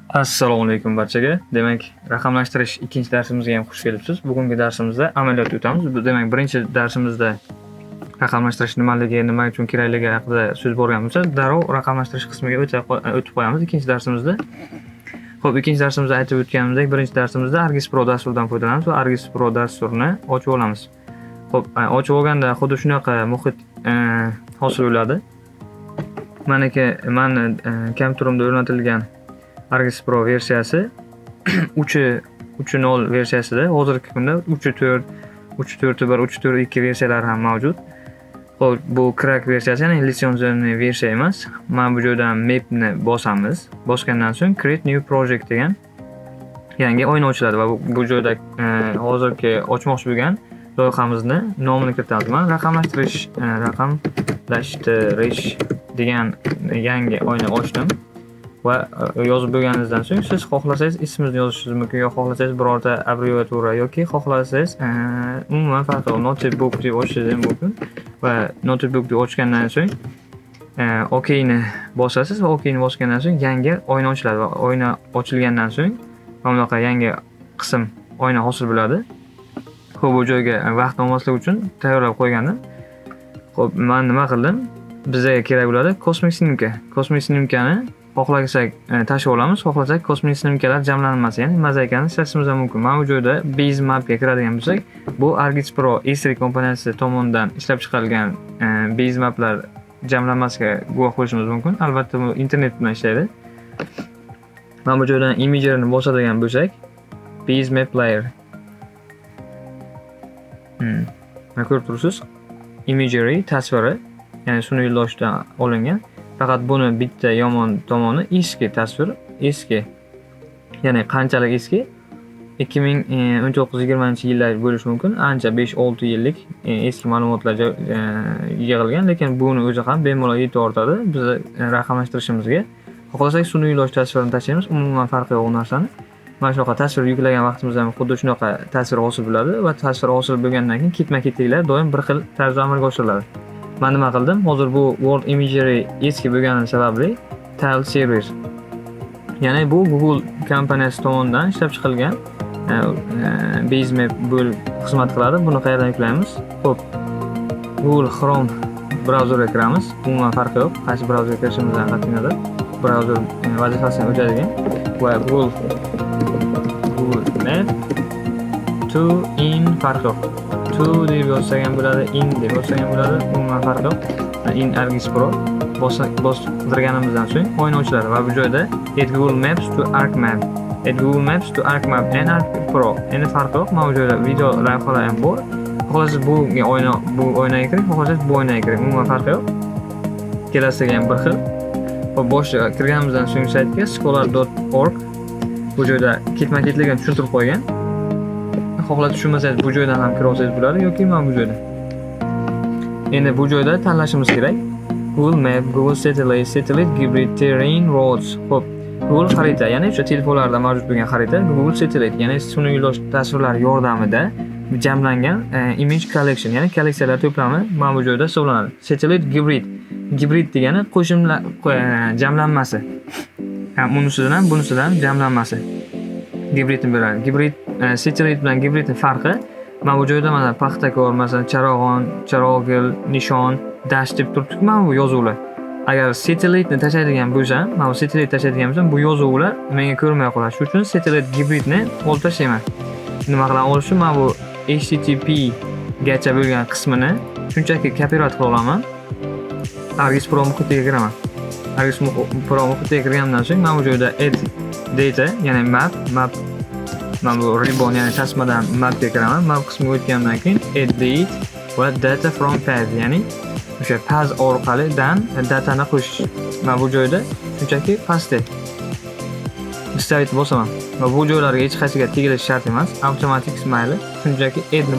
Assalomu alaykum barchaga. Demak, raqamlashtirish ikkinchi darsimizga ham xush kelibsiz. Bugungi darsimizda amaliyot o'tamiz. Demak, birinchi darsimizda raqamlashtirish nimaligi, nima uchun kerakligi haqida so'z borgan bo'lsa, darrov raqamlashtirish qismiga o'tib qo'yamiz ikkinchi darsimizda. Xo'p, ikkinchi darsimizda aytib o'tganimizdek, birinchi darsimizda Argis Pro dasturidan foydalanamiz va Argis Pro dasturini ochib olamiz. Xo'p, ochib olganda xuddi shunaqa muhit hosil bo'ladi. Meniki kompyuterimda o'rnatilgan Argis Pro versiyasi 3.0 versiyasida, hozirgi kunda 3.4, 3.4.1, 3.4.2 versiyalari ham mavjud. Xo'p, bu crack versiyasi, ya'ni litsenziyali versiya emas. Mana bu joydan mapni bosamiz. Bosgandan so'ng create new project degan yangi oyna ochiladi va bu joyda hozirgi ochmoqchi bo'lgan loyihamizni nomini kiritamiz. Men raqamlashtirish degan yangi oyna ochdim. Va yozib bo'lganingizdan so'ng siz xohlasangiz ismingizni yozishingiz mumkin, yoki xohlasangiz birorta abbreviatura yoki xohlasangiz umuman farqi yo'q, notebook deb ochishingiz ham mumkin. Va notebook deb ochgandan so'ng OK ni bosasiz va OK ni bosgandan so'ng yangi oyna ochiladi va oyna ochilgandan so'ng mana bunaqa yangi qism oyna hosil bo'ladi. Xo'p, bu joyga vaqt olmaslik uchun tayyorlab qo'ygandim. Xo'p, men nima qildim? Bizga kerak bo'ladi kosmik snimka. Kosmik snimkani xohlasak tashib olamiz, xohlasak kosmik snimkalar jamlanmasi, ya'ni mozaikani ishlatishimiz ham mumkin. Mana bu joyda base mapga kiradigan bo'lsak, bu Argis Pro S3 kompaniyasi tomonidan ishlab chiqarilgan base maplar jamlanmasiga guvoh bo'lishimiz mumkin. Albatta bu internet bilan ishlaydi. Mana bu joydan imagerini bosadigan bo'lsak, base map layer. Mana ko'rib turibsiz, imagery tasviri, ya'ni sun'iy yo'ldoshdan olingan. Faqat buni bitta yomon tomoni eski tasvir, eski. Ya'ni qanchalik eski? 2019-20 yillar bo'lishi mumkin. Ancha 5-6 yillik eski ma'lumotlar yig'ilgan, lekin buni o'zi ham bemalol yetib ortadi biz raqamlashtirishimizga. Xohlasak sun'iy yo'ldosh tasvirini tashlaymiz, umuman farqi yo'q u narsani. Mana shunaqa tasvir yuklagan vaqtimizda ham xuddi shunaqa tasvir hosil bo'ladi va tasvir hosil bo'lgandan keyin ketma-ketliklar doim bir xil tarzda amalga oshiriladi. Men nima qildim? Hozir bu Word Imagery eski bo'lgani sababli Tile Server, ya'ni bu Google kompaniyasi tomonidan ishlab chiqilgan base map xizmat qiladi. Buni qayerdan yuklaymiz? Xo'p, Google Chrome brauzeriga kiramiz. Umuman farqi yo'q, qaysi brauzerga kirishimizdan qat'iy nazar brauzer vazifasini o'tadigan va Google Map to in farqi yo'q. To deb yozsak ham bo'ladi, in deb yozsak ham bo'ladi, umuman farqi yo'q. In Argis Pro bostirganimizdan so'ng oyna ochiladi va bu joyda add Google Maps to ArcMap, add Google Maps to ArcMap and Arc Pro. Endi farqi yo'q. Mana bu joyda video lavhalar ham bor. Xohlasangiz bu oynaga kiring, xohlasangiz bu oynaga kiring, umuman farqi yo'q. Kelasiga ham bir xil. Va boshqa kirganimizdan so'ng saytga scholar.org bu joyda ketma-ketligini tushuntirib qo'ygan. Xohlab tushunmasangiz bu joydan ham kira olsangiz bo'ladi yoki mana bu joyda. Endi bu joyda tanlashimiz kerak. Google Map, Google Satellite, Hybrid Terrain, Roads. Xo'p, Google xarita, ya'ni o'sha telefonlarda mavjud bo'lgan xarita, Google Satellite, ya'ni sun'iy yo'ldosh tasvirlari yordamida jamlangan image collection, ya'ni kolleksiyalar to'plami mana bu joyda hisoblanadi. Satellite Hybrid degani qo'shimlar jamlanmasi. Unisidan bunisidan jamlanmasi. Hybridni beradi. Hybrid Satellite bilan Hybridning farqi mana bu joyda mana paxtakor, masalan, charog'il, nishon, dash deb turibdi-ku mana bu yozuvlar. Agar Satellite'ni tashlaydigan bo'lsam, mana bu Satellite tashlaydigan bo'lsam, bu yozuvlar menga ko'rmay qoladi. Shuning uchun Satellite Hybridni olib tashlayman. Nima qilaman? Olish uchun mana bu HTTP gacha bo'lgan qismini shunchaki kopirovat qila olaman. Argis Pro muhitiga kiraman. Argis Pro muhitiga kirgandan so'ng mana bu joyda add data, ya'ni map mana bu ribbon, ya'ni tasmadan mapga kiraman. Map qismiga o'tgandan keyin add date va data from path, ya'ni o'sha path orqali datani qo'shish. Mana bu joyda shunchaki paste Start bosaman va bu joylarga hech qaysiga tegilish shart emas. Avtomatik mayli. Shunchaki addni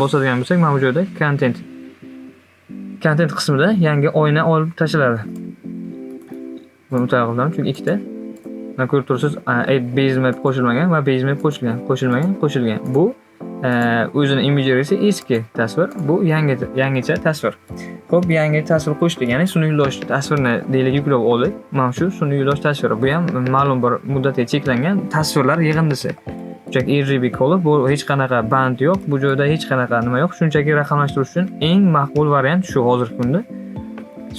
bosadigan bo'lsak, mana bu joyda content qismida yangi oyna olib tashlanadi. Buni o'tayapman chunki ikkita. Mana ko'rib turibsiz, add base map qo'shilmagan va base map qo'shilgan. Bu o'zini imagerisi eski tasvir, bu yangicha tasvir. Xo'p, yangi tasvir qo'shdik, ya'ni sun'iy yo'ldosh tasvirini deylik yuklab oldik. Mana shu sun'iy yo'ldosh tasviri. Bu ham ma'lum bir muddatga cheklangan tasvirlar yig'indisi. Shunchaki RGB color, bu hech qanaqa band yo'q, bu joyda hech qanaqa nima yo'q. Shunchaki raqamlashtirish uchun eng maqbul variant shu hozirgi kunda.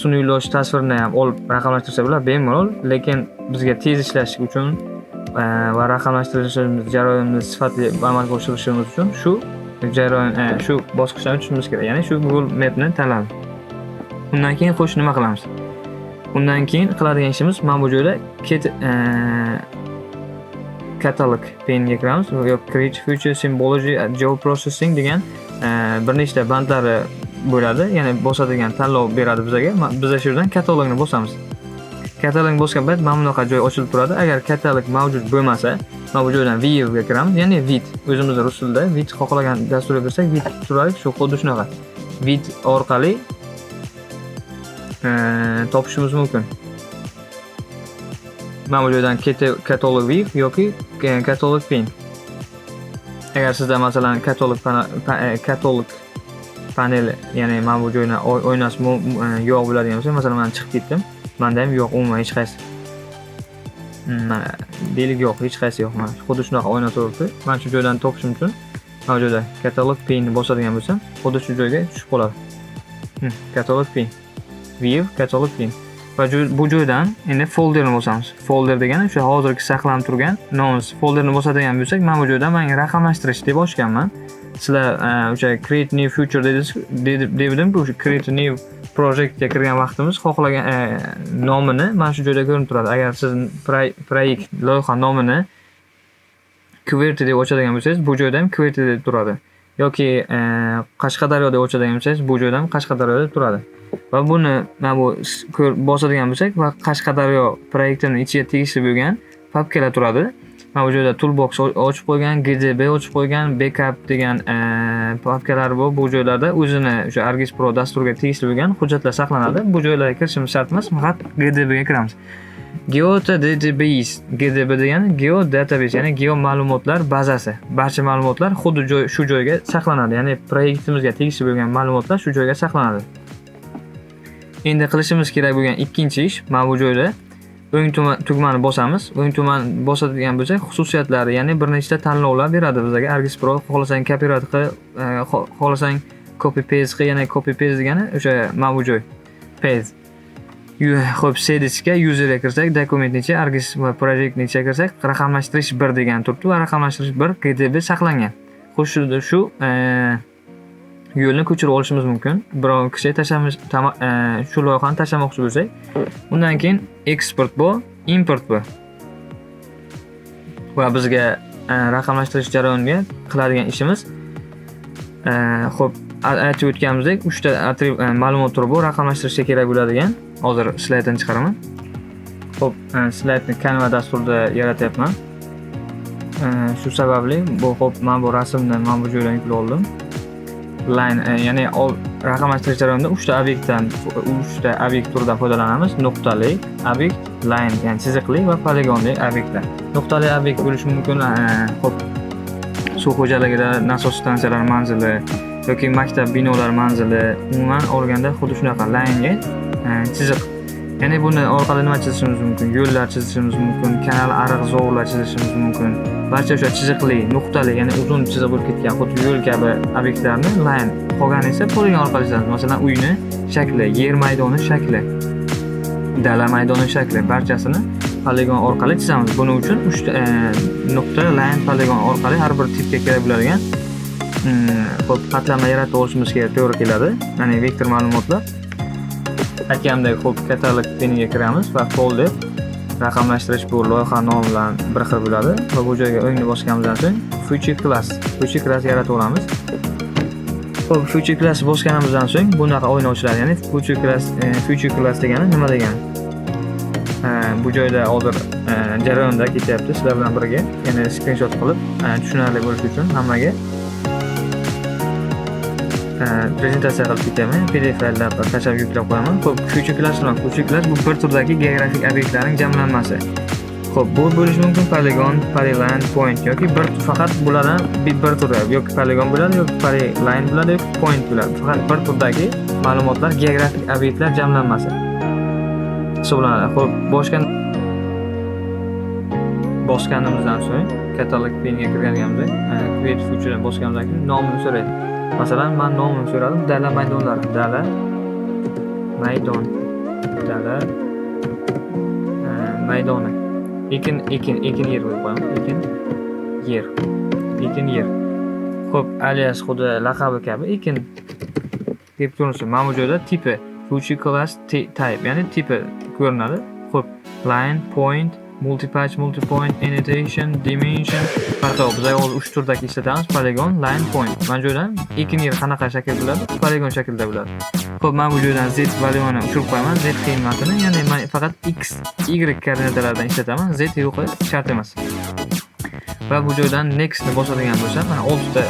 Sun'iy yo'ldosh tasvirini ham olib raqamlashtirsa bo'ladi bemalol, lekin bizga tez ishlash uchun va raqamlashtirishimiz jarayonimizni sifatli amalga oshirishimiz uchun shu jarayon shu bosqichdan o'tishimiz kerak. Ya'ni shu Google Map'ni tanlamiz. Undan keyin xo'sh nima qilamiz? Undan keyin qiladigan ishimiz mana bu joyda catalog penga kiramiz. Yo'q, create future symbology geoprocessing degan bir nechta bandlari bo'ladi. Ya'ni bosadigan tanlov beradi bizga. Biz shu yerdan katalogni bosamiz. Katalogni bosgan payt mana bunaqa joy ochilib turadi. Agar katalog mavjud bo'lmasa, mana bu joydan view ga kiramiz. Ya'ni vid, o'zimizning rus tilida vid xohlagan dasturga kirsak, vid turadi. Shu xuddi shunaqa. Vid orqali topishimiz mumkin. Mana bu joydan katalog view yoki katalog pane. Agar sizda masalan katalog paneli, ya'ni mana bu joyni o'ynash yo'q bo'ladigan bo'lsa, masalan men chiqib ketdim. Menda ham yo'q, umuman hech qaysi. Mana deylik yo'q, hech qaysi yo'q. Mana xuddi shunaqa o'ynab turibdi. Men shu joydan topishim uchun mana bu joyda katalog pane bosadigan bo'lsam, xuddi shu joyga tushib qoladi. Katalog pane. View katalog pane. Va bu joydan endi folderni bosamiz. Folder degani o'sha hozirgi saqlanib turgan nomimiz. Folderni bosadigan bo'lsak, mana bu joyda men raqamlashtirish deb ochganman. Sizlar o'sha create new future dedim, bu create new project ga kirgan vaqtimiz xohlagan nomini mana shu joyda ko'rinib turadi. Agar siz proyekt loyiha nomini QWERTY deb ochadigan bo'lsangiz, bu joyda ham QWERTY deb turadi. Yoki Qashqadaryo deb ochadigan bo'lsangiz, bu joyda ham Qashqadaryo deb turadi. Va buni mana bu bosadigan bo'lsak va Qashqadaryo proyektining ichiga tegishli bo'lgan papkalar turadi. Mana bu joyda toolbox ochib qo'ygan, GDB ochib qo'ygan, backup degan papkalar bor. Bu joylarda o'zini o'sha ArcGIS Pro dasturiga tegishli bo'lgan hujjatlar saqlanadi. Bu joylarga kirishimiz shart emas, faqat GDB ga kiramiz. Geodatabase, GDB degani geodatabase, ya'ni geo ma'lumotlar bazasi. Barcha ma'lumotlar xuddi shu joyga saqlanadi, ya'ni proyektimizga tegishli bo'lgan ma'lumotlar shu joyga saqlanadi. Endi qilishimiz kerak bo'lgan ikkinchi ish mana bu joyda o'ng tugmani bosamiz. O'ng tugmani bosadigan bo'lsak, xususiyatlari, ya'ni bir nechta tanlovlar beradi bizga. ArcGIS Pro xohlasang copyright qil, xohlasang copy paste qil, ya'ni copy paste degani o'sha mana bu joy. Paste. Xo'p, searchga userga kirsak, dokumentni ichiga ArcGIS va proyektni ichiga kirsak, raqamlashtirish 1 degan turibdi va raqamlashtirish 1 GDB saqlangan. Xo'sh, shu yo'lni ko'chirib olishimiz mumkin. Biror kishi shu loyihani tashlamoqchi bo'lsak, undan keyin export bu, import bu. Va bizga raqamlashtirish jarayoniga qiladigan ishimiz xo'p, aytib o'tganimizdek 3 ta ma'lumot turi bu raqamlashtirishga kerak bo'ladigan. Hozir slaydni chiqaraman. Xo'p, slaydni Canva dasturida yaratyapman. Shu sababli bu xo'p, men bu rasmni mana bu joydan yuklab oldim. Line, ya'ni raqamlashtirish jarayonida 3 ta obyektdan 3 ta obyekt turidan foydalanamiz. Nuqtali obyekt, line, ya'ni chiziqli va poligonli obyektlar. Nuqtali obyekt bo'lishi mumkin, xo'p, suv xo'jaligida nasos stansiyalar manzili yoki maktab binolar manzili, umuman olganda xuddi shunaqa line chiziq. Ya'ni buni orqali nima chizishimiz mumkin? Yo'llar chizishimiz mumkin, kanal, ariq, zovurlar chizishimiz mumkin. Barcha o'sha chiziqli, nuqtali, ya'ni uzun chiziq bo'lib ketgan xuddi yo'l kabi obyektlarni line, qolgani esa poligon orqali chizamiz. Masalan, uyni shakli, yer maydoni shakli, dala maydoni shakli, barchasini poligon orqali chizamiz. Buning uchun 3 ta nuqta, line, poligon orqali har bir tipga kerak bo'ladigan xo'p, qatlamlar yaratib olishimizga to'g'ri keladi. Ya'ni vektor ma'lumotlar. Aytganimdek, xo'p, katalog peniga kiramiz va folder raqamlashtirish bu loyiha nomi bilan bir xil bo'ladi va bu joyga o'ngni bosganimizdan so'ng future class yaratib olamiz. Xo'p, future class bosganimizdan so'ng bunaqa o'yin ochiladi. Ya'ni future class degani nima degani? Bu joyda hozir jarayonda ketyapti sizlar bilan birga. Ya'ni screenshot qilib tushunarli bo'lishi uchun hammaga prezentatsiya qilib ketaman. PDF fayllar tashlab yuklab qo'yaman. Xo'p, future class bu bir turdagi geografik obyektlarning jamlanmasi. Xo'p, bu bo'lishi mumkin polygon, polyline, point yoki faqat bulardan bir turda yoki polygon bo'ladi, yoki polyline bo'ladi, yoki point bo'ladi. Faqat bir turdagi ma'lumotlar geografik obyektlar jamlanmasi hisoblanadi. Xo'p, bosganimizdan so'ng katalog penga kirganimizda create future bosganimizdan keyin nomini so'raydi. Masalan, men nomini so'radim. Dala maydonlari. Dala maydon. Dala maydoni. Ekin yer deb qo'yaman. Ekin yer. Xo'p, alias xuddi laqabi kabi ekin deb ko'rinsin. Mana bu joyda tipi future class type, ya'ni tipi ko'rinadi. Xo'p, line, point, multipatch, multipoint, annotation, dimension. Farqi yo'q. Biz hozir 3 turdagi ishlatamiz. Polygon, line, point. Mana bu joydan ekin yer qanaqa shakl bo'ladi? Polygon shaklda bo'ladi. Xo'p, men bu joydan z valyuni o'chirib qo'yaman. Z qiymatini, ya'ni men faqat x, y koordinatalaridan ishlataman. Z yo'qi shart emas. Va bu joydan next ni bosadigan bo'lsam, mana 6 ta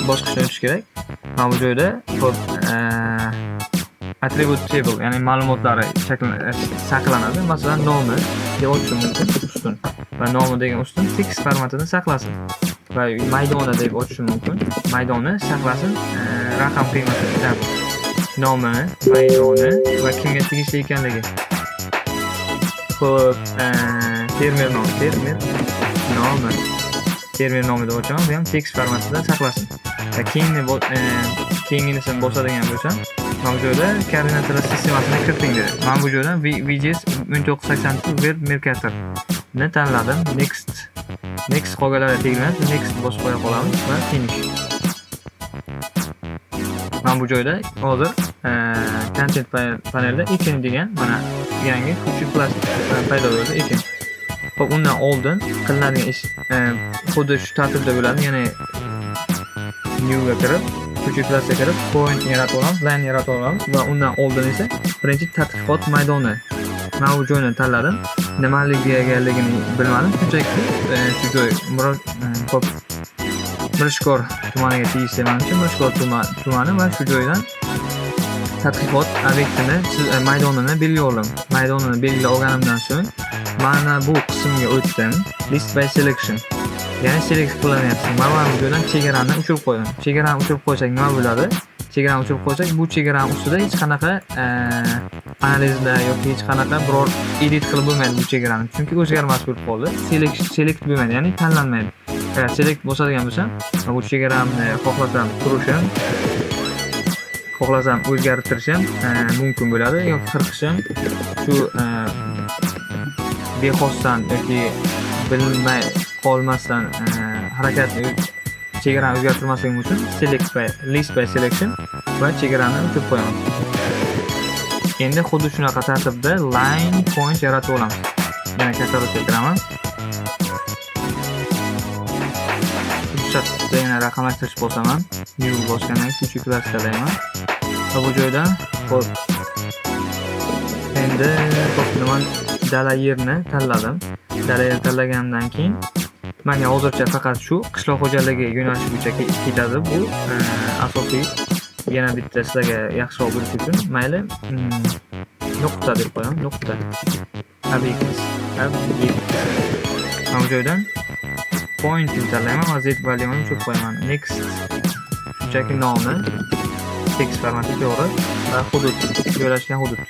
bosqichdan o'tish kerak. Mana bu joyda xo'p, attribute table, ya'ni ma'lumotlari saqlanadi. Masalan, nomi deb ochishim mumkin, ustun. Va nomi degan ustun text formatini saqlasin. Va maydoni deb ochishim mumkin. Maydonni saqlasin, raqam qiymatini, nomi, maydoni va kimga tegishli ekanligi. Xo'p, fermer nomi deb ochaman. Bu ham text formatida saqlasin. Va keyingisini bosadigan bo'lsam, mana bu joyda koordinatalar sistemasini kiriting dedi. Mana bu joydan VGS 1982 Web Mercator ni tanladim. Next qolganlari tegilmaydi. Next bosib qo'ya qolamiz va finish. Mana bu joyda hozir content panelda ekin degan mana yangi future class paydo bo'ldi, ekin. Xo'p, undan oldin qilinadigan ish xuddi shu tartibda bo'ladi. Ya'ni new ga kirib, future classga kirib, point yaratib olamiz, line yaratib olamiz va undan oldin esa birinchi tadqiqot maydoni. Mana bu joyni tanladim. Nimaligini bilmadim. Shunchaki shu joy xo'p, Mirishkor tumaniga tegishli menimcha Mirishkor tumani va shu joydan tadqiqot obyektini, maydonini belgiladim. Maydonini belgilab olganimdan so'ng mana bu qismga o'tdim. List by selection. Ya'ni select qilanyapti. Mana bu joydan chegarani o'chirib qo'ydim. Chegarani o'chirib qo'ysak nima bo'ladi? Chegarani o'chirib qo'ysak, bu chegarani ustida hech qanaqa analizda yoki hech qanaqa biror edit qilib bo'lmaydi bu chegarani. Chunki o'zgarmas bo'lib qoldi. Select bo'lmaydi, ya'ni tanlanmaydi. Agar select bo'ladigan bo'lsa, bu chegaramni xohlasam turishim, xohlasam o'zgartirishim mumkin bo'ladi yoki qirqishim shu bexosdan yoki bilmay qolmasdan harakatni chegarani o'zgartirmasligim uchun list by selection va chegarani o'chirib qo'yaman. Endi xuddi shunaqa tartibda line point yaratib olamiz. Yana katalogga kiraman. Yana raqamlashtirish bosaman. New bosgandan keyin future class tanlayman. Va bu joydan xo'p. Endi men dala yerni tanladim. Dala yerni tanlagandan keyin menga hozircha faqat shu qishloq xo'jaligi yo'nalishi bo'yicha ketadi. Bu asosiy. Yana bitta sizlarga yaxshiroq bo'lish uchun mayli nuqta deb qo'yaman. Nuqta. Ob'ekt. Mana bu joydan point tanlayman va z valyuni o'chirib qo'yaman. Next. Shunchaki nomi text formati to'g'ri va hudud, joylashgan hudud.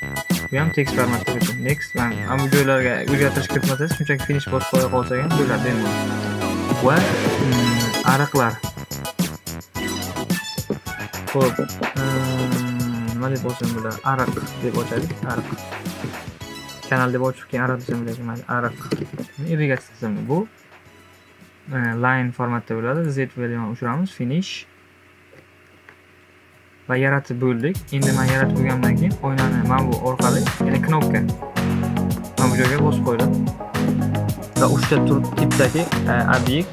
Bu ham text formatda bo'lsin. Next. Men bu joylarga o'zgartirish kiritmasangiz, shunchaki finish bosib qo'ya qolsak ham bo'ladi endi. Va ariqlar. Xo'p, nima deb bo'lsin bular? Ariq deb ochaylik. Ariq. Kanal deb ochib keyin ariq desam bo'ladi. Ariq. Irrigatsiya tizimi bu. Line formatda bo'ladi. Z valyuni o'chiramiz, finish. Va yaratib bo'ldik. Endi men yaratib bo'lgandan keyin oynani mana bu orqali, ya'ni knopka mana bu joyga bosib qo'ydim. Va 3 ta tipdagi obyekt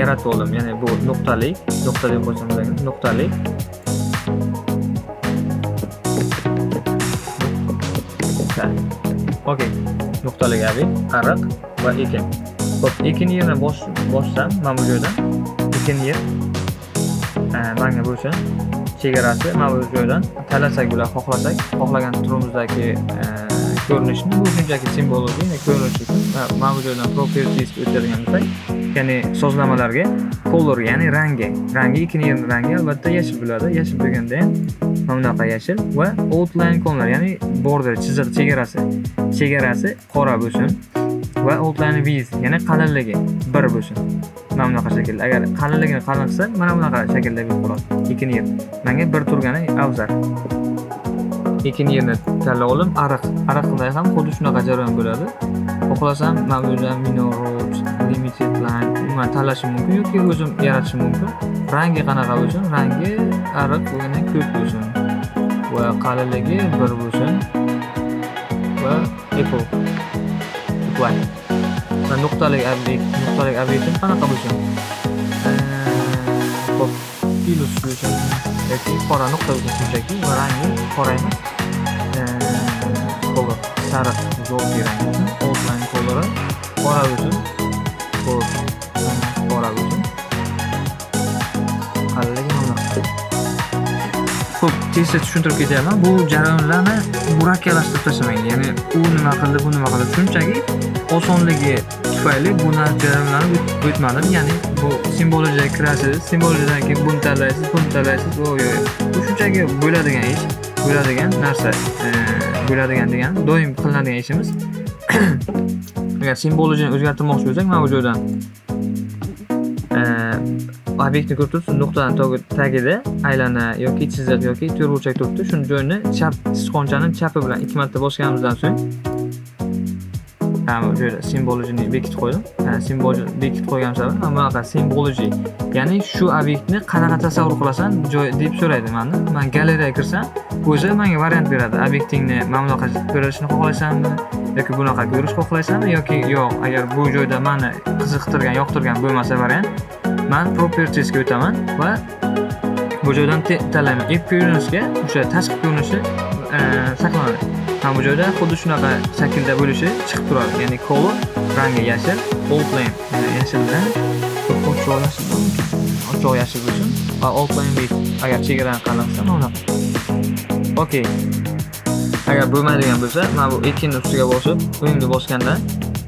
yaratib oldim. Ya'ni bu nuqtali, nuqta deb qo'ysam bo'ladi. Nuqtali. Okay. Nuqtali obyekt, ariq va ekin. Xo'p, ekin yerni bossam, mana bu joydan ekin yer menga bo'lsin. Chegarasi mana bu joydan tanlasak bular xohlasak, xohlagan turimizdagi ko'rinishni, bu shunchaki simbologiya, ko'rinish uchun. Mana bu joydan properties o'tadigan bo'lsak, ya'ni sozlamalarga color, ya'ni rangi 2 rangi albatta yashil bo'ladi. Yashil bo'lganda ham mana bunaqa yashil va outline color, ya'ni border, chiziq, chegarasi qora bo'lsin va outline width, ya'ni qalinligi 1 bo'lsin. Mana bunaqa shaklda. Agar qalinligini qalin qilsa, mana bunaqa shaklda bo'ladi. 2 menga 1 turgani afzal. 2 tanlab oldim. Ariqda ham xuddi shunaqa jarayon bo'ladi. Xohlasam mana bu yerdan minor road, limited line man tanlashim mumkin yoki o'zim yaratishim mumkin. Rangi qanaqa bo'lsin? Rangi ariq bo'lganda ko'k bo'lsin va qalinligi 1 bo'lsin va apple white. Va nuqtalik obyekt qanaqa bo'lsin? Hop, plus bo'lsin yoki qora nuqta bo'lsin shunchaki va rangi qora emas. Color sariq, zo'rg'i rang bo'lsin. Outline color qora bo'lsin. Qora bo'lsin. Qalinligi mana. Xo'p, tezda tushuntirib ketaman. Bu jarayonlarni murakkablashtirib tashlamang. Ya'ni u nima qildi, bu nima qildi. Shunchaki osonligi tufayli bu jarayonlarni o'tmadim. Ya'ni bu simbologiyaga kirasiz, simbologiyadan keyin buni tanlaysiz. Bu shunchaki bo'ladigan ish, bo'ladigan narsa, bo'ladigan degan doim qilinadigan ishimiz. Agar simbologiyani o'zgartirmoqchi bo'lsak, mana bu joydan obyektni ko'rib turibsiz, nuqtadan tagida aylana yoki chiziq yoki to'rtburchak turibdi. Shuni joyini chap sichqonchaning chapi bilan 2 marta bosganimizdan so'ng bu joyda simbologiyani bekitib qo'ydim. Simbologiyani bekitib qo'ygan sabab bunaqa simbologiya, ya'ni shu obyektni qanaqa tasavvur qilasan joy deb so'raydi mendan. Men galeriyaga kirsam, o'zi menga variant beradi. Obyektingni mana bunaqa ko'rishni xohlaysanmi yoki bunaqa ko'rish xohlaysanmi yoki yo'q. Agar bu joyda meni qiziqtirgan, yoqtirgan bo'lmasa variant, men propertiesga o'taman va bu joydan tanlayman. Appearance ga o'sha tashqi ko'rinishi saqlanadi. Mana bu joyda xuddi shunaqa shaklda bo'lishi chiqib turadi. Ya'ni color rangi yashil, outline yashildan ochiq yashil bo'lsin va outline width agar chegarani qalinsa mana bunaqa. Okey. Agar bo'lmaydigan bo'lsa, mana bu 2 ni ustiga bosib, o'yinni bosganda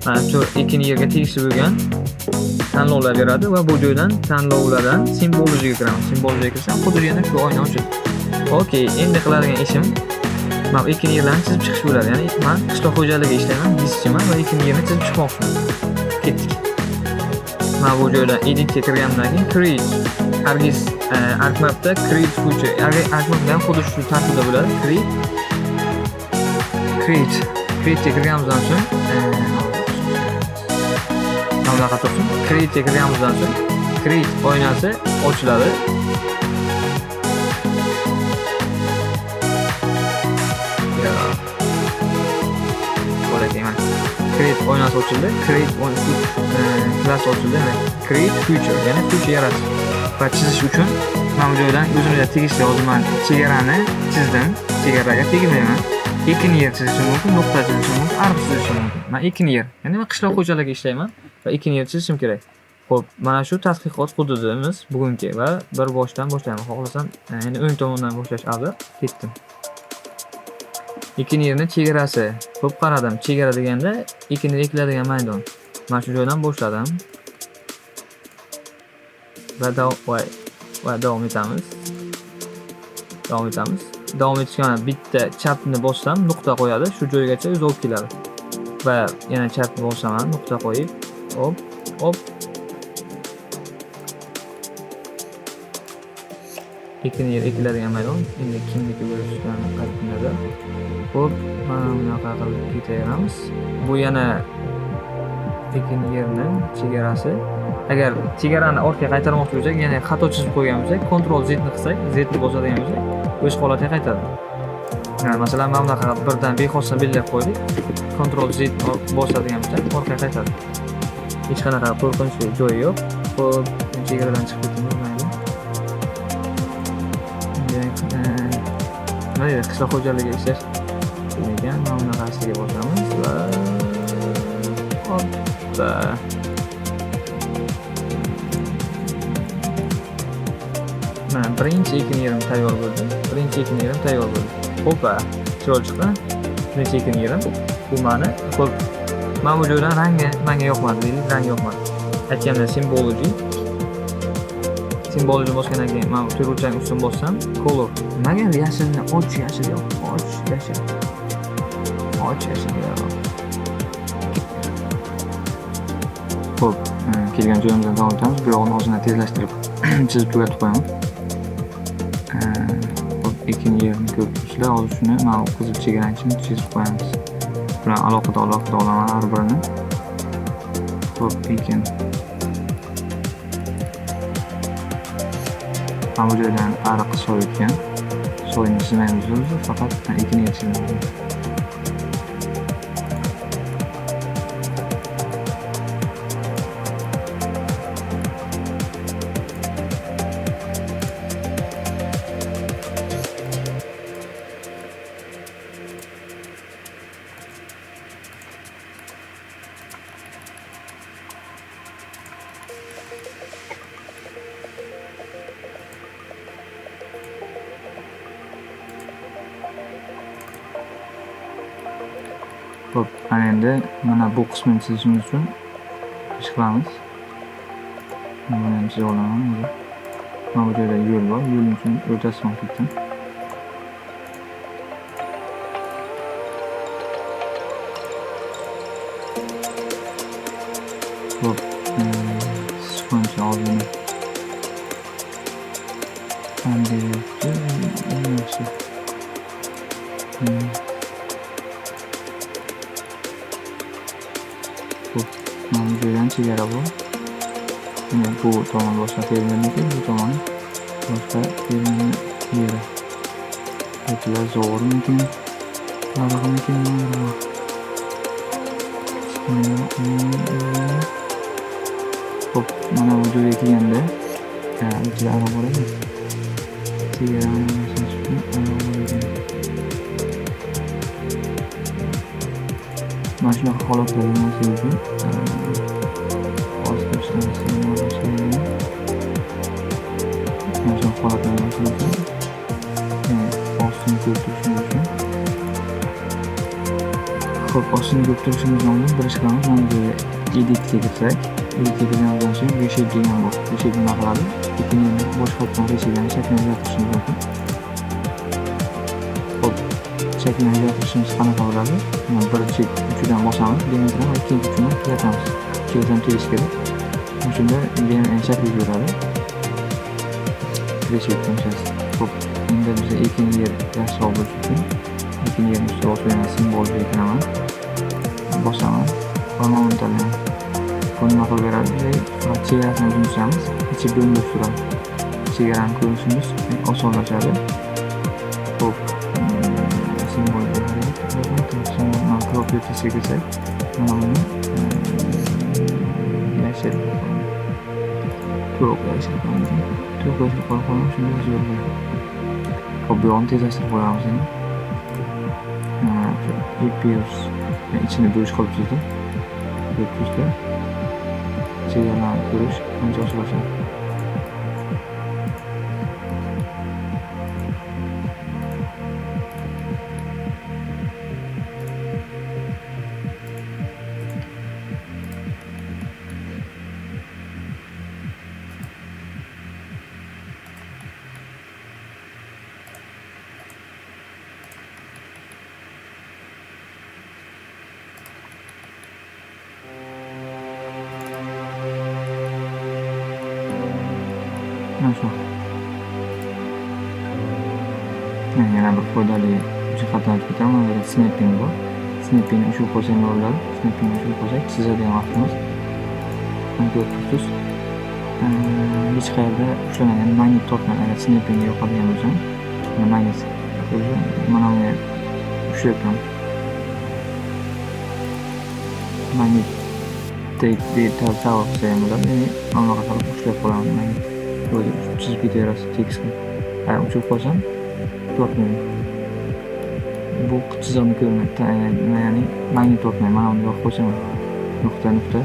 mana shu 2 yerga tegishli bo'lgan tanlovlar beradi va bu joydan tanlovlardan simbologiyaga kiraman. Simbologiyaga kirsam, xuddi yana shu oyna ochildi. Okey, endi qiladigan ishim mana 2 yerlarni chizib chiqish bo'ladi. Ya'ni men qishloq xo'jaligi ishlayman, dizchiman va 2 yerni chizib chiqmoqchiman. Ketdik. Mana bu joyda editga kirgandan keyin create ArcMapda create future. ArcMapda ham xuddi shu tartibda bo'ladi. Create'ga kirganimizdan so'ng bunaqa tursin. Create'ga kirganimizdan so'ng create oynasi ochiladi. Create oynasi ochildi. Create class ochildi. Create future, ya'ni future yaratish. Va chizish uchun mana bu joydan o'zimga tegishli yozaman. Chegarani chizdim. Chegaraga tegmayman. 2 yer chizishim mumkin, nuqta chizishim mumkin, ariq chizishim mumkin. Men 2 yer, ya'ni men qishloq xo'jaligi ishlayman va 2 yer chizishim kerak. Xo'p, mana shu tadqiqot hududimiz bugungi va bir boshdan boshlayman. Xohlasam, ya'ni o'ng tomondan boshlash afzal. Ketdim. 2 yerni chegarasi. Xo'p, qaradim. Chegara deganda 2 ni ekiladigan maydon. Mana shu joydan boshladim. Va davom etamiz. Davom etishga bitta chapni bossam nuqta qo'yadi, shu joygacha o'zi olib keladi. Va yana chapni bossaman, nuqta qo'yib, hop. 2 yer ekiladigan maydon, endi kimniki bo'lishdan qat'iy nazar. Xo'p, mana bunaqa qilib ketaveramiz. Bu yana 2 yerni chegarasi. Agar chegarani ortga qaytarmoqchi bo'lsak, ya'ni xato chizib qo'ygan bo'lsak, Ctrl Z ni qilsak, Z ni bosadigan bo'lsak, o'z holatiga qaytadi. Masalan, mana bunaqa birdan bexosdan belgilab qo'ydik. Ctrl Z bosadigan bo'lsak, ortga qaytadi. Hech qanaqa qo'rqinchli joyi yo'q. Xo'p, chegaradan chiqib ketamiz. Mana qishloq xo'jaligi ishlash degan mana bunaqasiga bosamiz va hoppa. Mana birinchi ekin yerim tayyor bo'ldi. Hoppa, chiroyli chiqdi. necha ekan yerim. Bu mani xo'p. Men bu joydan rangi menga yoqmadi deylik, rangi yoqmadi. Aytganimda Symbology bosgandan keyin men tug'ilgan ustun bossam, color. Nimaga yashilni yashil yo'q. Yashil. Yashil yo'q. Xo'p, kelgan joyimizdan davom etamiz. Bu yog'ini ozgina tezlashtirib chizib tugatib qo'yaman. Xo'p, ikkinchi yerini ko'ribsizlar. Hozir shuni mana bu qizil chegarachini chizib qo'yamiz. Bilan alohida olaman har birini. Xo'p, ekin. Mana bu joydan ariq so'yilgan. So'yini chizmaymiz o'zi, faqat ekin yetishtiramiz. Xo'p, ana endi mana bu qismini chizishimiz uchun ish qilamiz. Buni ham chizib olaman o'zi. Mana bu joyda yo'l bor. Yo'lning uchun o'rtasidan ketdim. Xo'p, sifoncha oldini qanday yo'qdi? Yaxshi. Mana bu joydan chegara bor. Bu tomon boshqa terimniki, bu tomon boshqa terimni yeri. Bular zo'rmikin? Qarag'imikin? Xo'p, mana bu joyga kelganda, bizlar aro boradi. Chegarani yashash uchun aro boradi. Mana shunaqa holatlar bo'lmasligi uchun ostini ko'rib turishimiz oldin bir ish qilamiz. Mana bu editga kirsak, editga kirganimizdan so'ng reshape degan bor. Reshape nima qiladi? Ikkinchi boshqa qilgan reshape'ni shaklini o'zgartirishimiz mumkin. Xo'p, shaklini o'zgartirishimiz qanaqa bo'ladi? Mana birinchi uchidan bosamiz, diametrini va ikkinchi uchini tugatamiz. Ikkalasidan tegish kerak. Shunda shakli ko'radi. Reshape funksiyasi. Xo'p, endi biz ikkinchi yer yaxshiroq bo'lishi uchun ikkinchi yerni ustiga bosib simbolga kiraman. Bosaman va nomini tanlayman. Bu nima qilib beradi? Biz chegarasini uzunchamiz, ichi bo'linib turadi. Chegarani ko'rishimiz osonlashadi. Xo'p, simbolga mana propertiesga kirsak, mana buni yashil to'q yashil qo'yamiz. Shunday zo'r bo'ladi. Xo'p, bu yo'lni tezlashtirib qo'yamiz endi. EPS ichini bo'sh qilib chizdim. Ko'ribsizlar. Chegaralarni ko'rish ancha osonlashadi. Masuk. Yana bir foydali jihatdan aytib ketaman. Bu snapping bor. Snapping shu qo'shing bo'ladi. Snapping shu qo'shing chizadigan vaqtimiz. Buni ko'rib turibsiz. Hech qayerda ushlamagan magnit tortmaydi. Agar snapping yo'qolgan bo'lsa, magnit mana buni ushlayapman. Magnit tavsiya qilsam bo'ladi. Mana bu qilib ushlab qolaman. Magnit böyle çizip gidiyoruz tekst. Yani uçup koysam tortmaydi. Bu chizig'ini ko'rmaydi. Yani magnit tortmaydi. Mana buni yo'q qo'ysam nuqta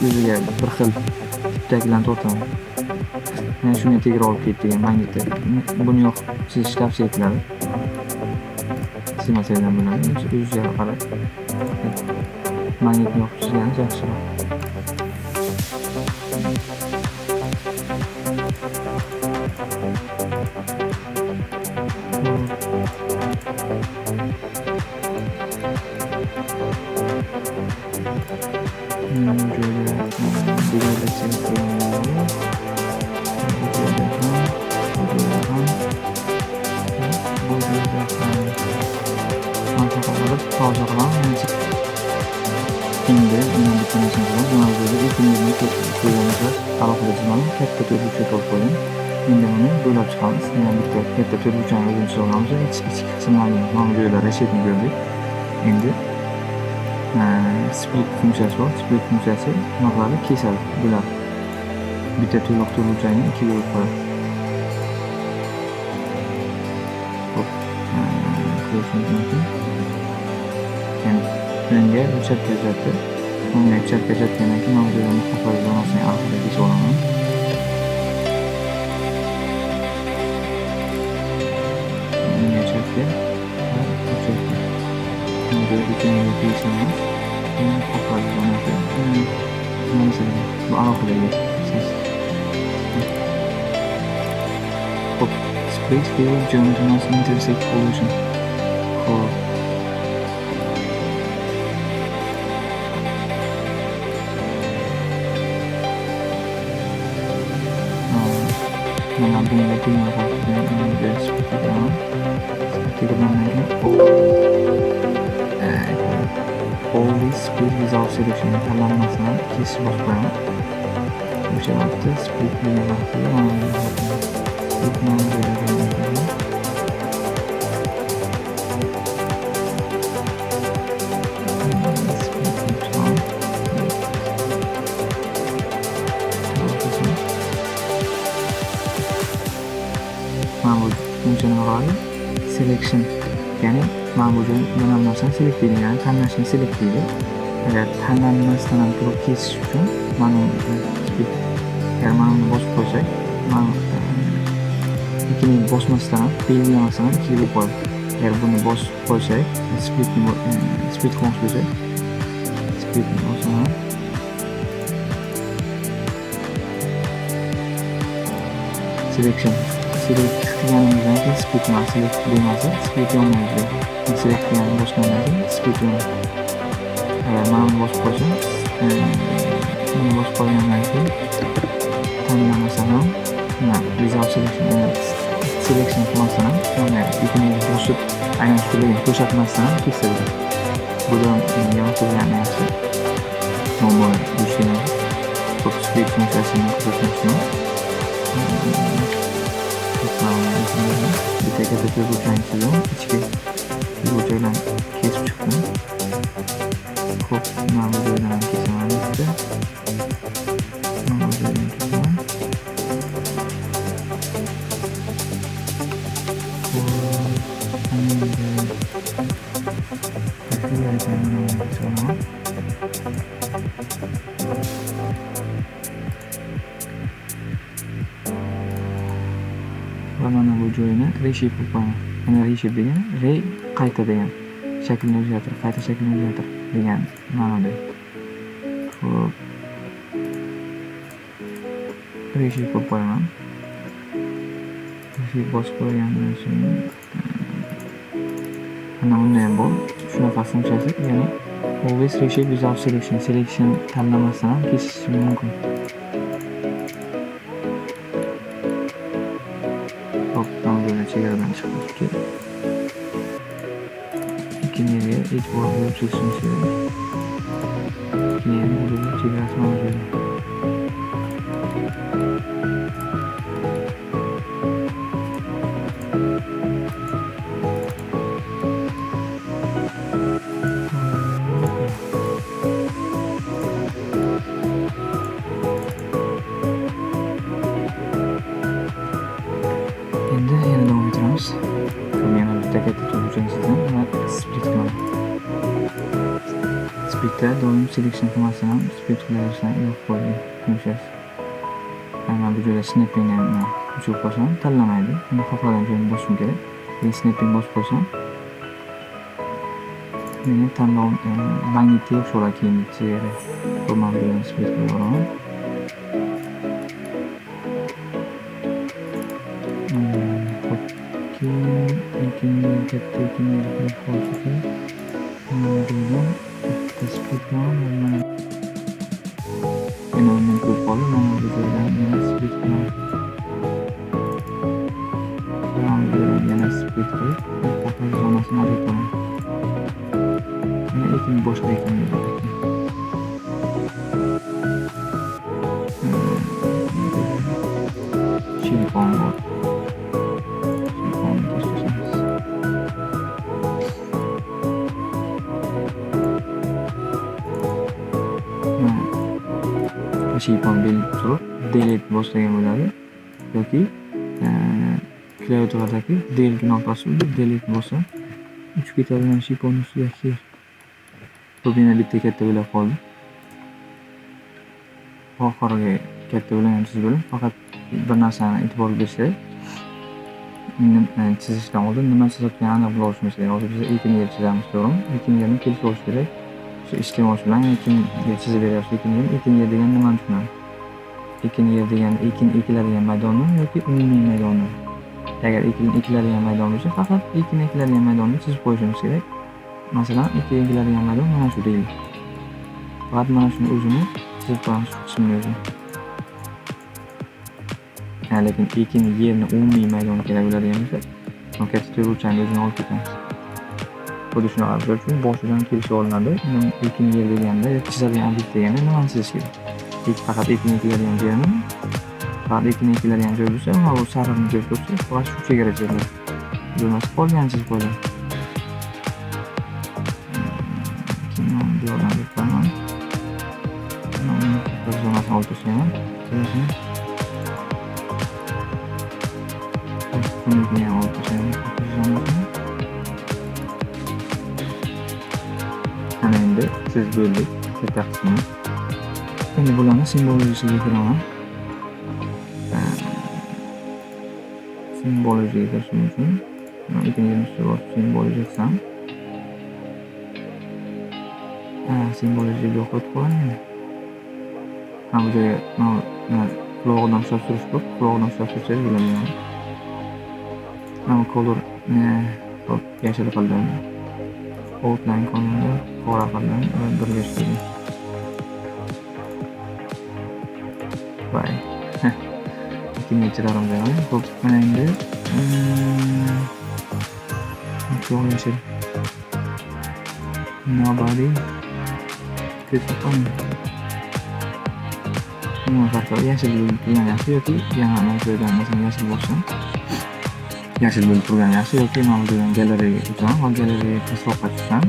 o'ziga bir xil tipdagilarni tortaman. Yani shunga tegib olib ketdi degan magnitda. Buni yo'q chizish tavsiya etiladi. chizmasadan bo'ladi. O'ziga qarab. Magnitni yoqib chizganiz yaxshiroq. Endi nima bitta narsani qilamiz. Mavzuda ilkini ko'rganimiz alohida chizmani katta to'rtburchak qilib qo'ydim. Endi buni bo'ylab chiqamiz. Yana bitta katta to'rtburchakni o'zini chiza olamiz. Ichki qismlarni mana bu joylar reshetni ko'rdik. Endi split funksiyasi bor. Split funksiyasi nima qiladi? Kesadi, bo'ladi. Bitta to'liq to'rtburchakni ikkiga bo'lib qo'yadi. Xo'p, ko'rishingiz mumkin. Önce uçak kezattı. Onunla uçak kezatgandan keyin mavzularni muhofazat zonasining alohida olaman. Uçakga va uçakga. Bunga ikkalasiga tegishamiz. Muhofazat zonasi. Masalan, bu alohida siz. Hop, space field geometry intersect pollution. Hop. Yang mampu mengerti maka dia seperti itu. Seperti kemana always split without selection. Dalam masalah case was brown. Macam waktu split dengan waktu split mana selection yani mana bu joydan narsani select deydi, ya'ni tanlashni select deydi. Agar tanlanmasdan ham turib kesish uchun mana agar mana buni bosib qo'ysak, mana ikkini bosmasdan ham belgilamasdan ham ikkiga bo'lib qoladi. Agar buni bosib qo'ysak, split qilmoqchi bo'lsak, split bosaman. Selection select qilganimizdan keyin split emas, select bo'lmasa split yonmaydi. Select qilganimiz boshqadan keyin split yonmaydi. Agar mana buni bosib qo'ysam, buni bosib qo'ygandan keyin tanlamasam ham, without selection qilmasam ham, yonmaydi. Ikini bosib aylantirib ko'rsatmasdan ham kesadi. Bu ham yoqtirgani yaxshi. Muammo dushgan split funksiyasini ko'rsatmoqchiman. Bitta katta to'rtburchakni chizdim. Ichki to'rtburchakdan kesib chiqdim. Xo'p, mana bu joydan ham kesaman bitta. Mana bu joydan kesaman. Va mana bu joyini reshape qilib qo'yaman. Mana reshape degani qayta degan. Shaklni o'zgartir, qayta shaklni o'zgartir degan ma'noda. Xo'p. Reshape qilib qo'yaman. Reshape bosib qo'ygandan so'ng mana bunday ham bor. Shunaqa funksiyasi, ya'ni always reshape without selection. Selection tanlamasdan ham kesish mumkin. Chegaradan chiqibdi. Ikkinchiga e'tibor berib chizishimiz kerak. Keyin hudud chegarasi mavjud. Endi yana davom etamiz. Yana bitta katta to'rtburchak chizdim va split qilaman. Splitda doim selection qilmasdan ham split qilaverishdan yo'q qo'ygan funksiyasi. Mana bu joyda snapping ham o'chirib qo'ysam tanlamaydi. Uni xohlagan joyini bosishim kerak. Snapping bosib qo'ysam meni tanlovim magnitga o'xshaydi keyingi chizigari. Bu men bilan split qilaman. Keyin katta ekinlarga qo'shib bundan bitta split qilaman. Yana undan ko'p qoldi. Mana bu joydan yana split qilaman. Yana split qilib, taxta zonasini olib ekin boshqa ekin shilpon bor. Shilponni kesamiz. Shilpon belgi turib delete boshlagan bo'ladi yoki klaviaturadagi del knoppasi bilan delete bo'lsa uchib ketadigan shilpon ustiga kel. Bu yana bitta katta bo'lib qoldi. Oxirgi katta bo'lgan chizib bo'ling. Faqat bir narsani e'tibor berish kerak. Chizishdan oldin nima chizayotganini aniq bilib olishimiz kerak. Hozir biz ekin yer chizamiz, to'g'rimi? Ekin yerni kelishib olish kerak. Shu iste'mol bilan ekin yer chizib beryapsiz. Ekin yer degan nimani tushunadi? Ekin yer degan ekin ekiladigan maydonni yoki umumiy maydonni. Agar ekin ekiladigan maydon bo'lsa, faqat ekin ekiladigan maydonni chizib qo'yishimiz kerak. Masalan, ekin ekiladigan maydon mana shu deylik. Faqat mana shuni o'zini chizib qo'yamiz, shu qismni o'zini. Lekin ekin yerni umumiy maydoni kerak bo'ladigan bo'lsa, katta to'g'richani o'zini olib ketamiz. Xuddi shunaqa qilish uchun boshidan kelishib olinadi. Ekin yer deganda, chizadigan obyekt deganda nimani chizish kerak? Faqat ekin ekiladigan joyni, faqat ekin ekiladigan joy bo'lsa, mana bu sariqni ko'rib turibsiz, faqat shu chegarachalar. Bo'lmasa qolgan chizib qo'yadi. Keyin bu yoqdan o'taman. Mana zonasini olib tashlayman. Buni ham olib tashlayman. Ana endi siz bo'ldik katta qismini. Endi bularni simbolizasiga kiraman. Simbolizaga kirishim uchun ikkinchi simbolizatsam simbolizaga yo'qotib qo'yaman. Bu joyga quloqdan ushlab turish bor. Quloqdan ushlab tursangiz bo'ladi. Mana color yashil qildim. Outline qildim, qora qildim, birlashtirdim. Vay. İkinci aramda yani. Hop, önemli. Çok yaşır. Nobody. Kötü falan. Bunun farkı yaşıl bölümden yaxshi yoki yana mavzudan mesela yaşıl bo'lsin. Yaşıl bo'lib turgan yaxshi yoki mavzudan galeriyaga o'taman va galeriyaga qisloqqa tushsam.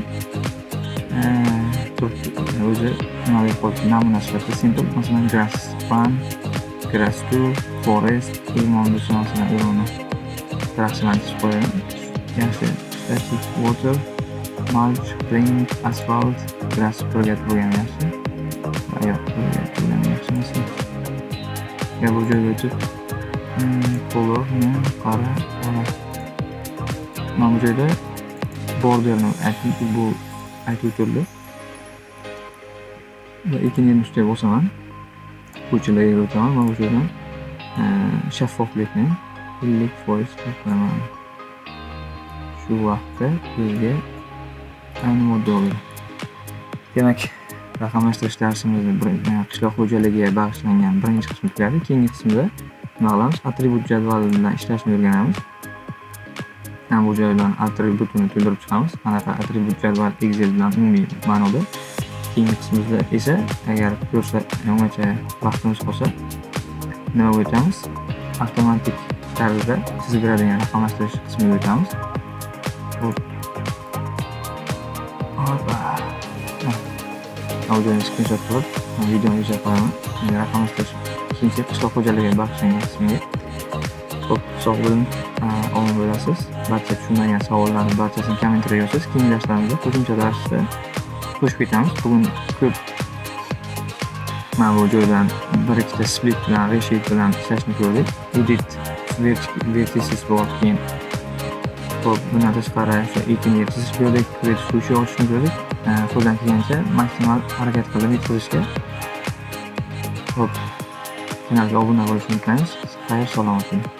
O'zi nima deb qo'yibdi namuna sifatida simple masalan grass farm, grass tool, forest, o'rmon bo'lsa masalan o'rmonni daraxtlarni chizib qo'yaman. Yaxshi static water, mulch, plain, asphalt, grass birga turgan yaxshi. Yo'q, birga turgan yaxshi emas. Ya bu joyga o'tib colorni qora. Mana bu joyda borderni bu aytib o'tildi. Va ikkinchi ustiga bosaman. Ko'chalarga o'taman va bu joydan shaffoflikni 50% qilaman. Shu vaqtda bizga ayni modda bo'ladi. Demak, raqamlashtirish darsimizni qishloq xo'jaligiga bag'ishlangan birinchi qismi tugadi. Keyingi qismda nima qilamiz? Atribut jadvali bilan ishlashni o'rganamiz. Bu joydan atributini to'ldirib chiqamiz. Qanaqa atribut jadval Excel bilan umumiy ma'noda. Keyingi qismimizda esa agar ko'rsa ungacha vaqtimiz qolsa nima o'tamiz? Avtomatik tarzda chizib beradigan raqamlashtirish qismiga o'tamiz. Audioni screenshot qilib videoni yozib qo'yaman. Raqamlashtirish ikkinchi qishloq xo'jaligiga bag'ishlangan qismiga. Xo'p, sog' bo'ling, omon bo'lasiz. Barcha tushunmagan savollarni barchasini kommentariya yozasiz. Keyingi darslarimizda qo'shimcha darsda qo'shib ketamiz. Bugun ko'p mana bu joydan bir ikkita split bilan reshape bilan ishlashni ko'rdik. Edit vertices bor, keyin Xo'p, bundan tashqari o'sha erkin yetkazish berdik, suv ochishni berdik. Qo'ldan kelgancha maksimal harakat qildim yetkazishga. Xo'p, kanalga obuna bo'lishni unutmaymiz. Xayr, salomat bo'ling.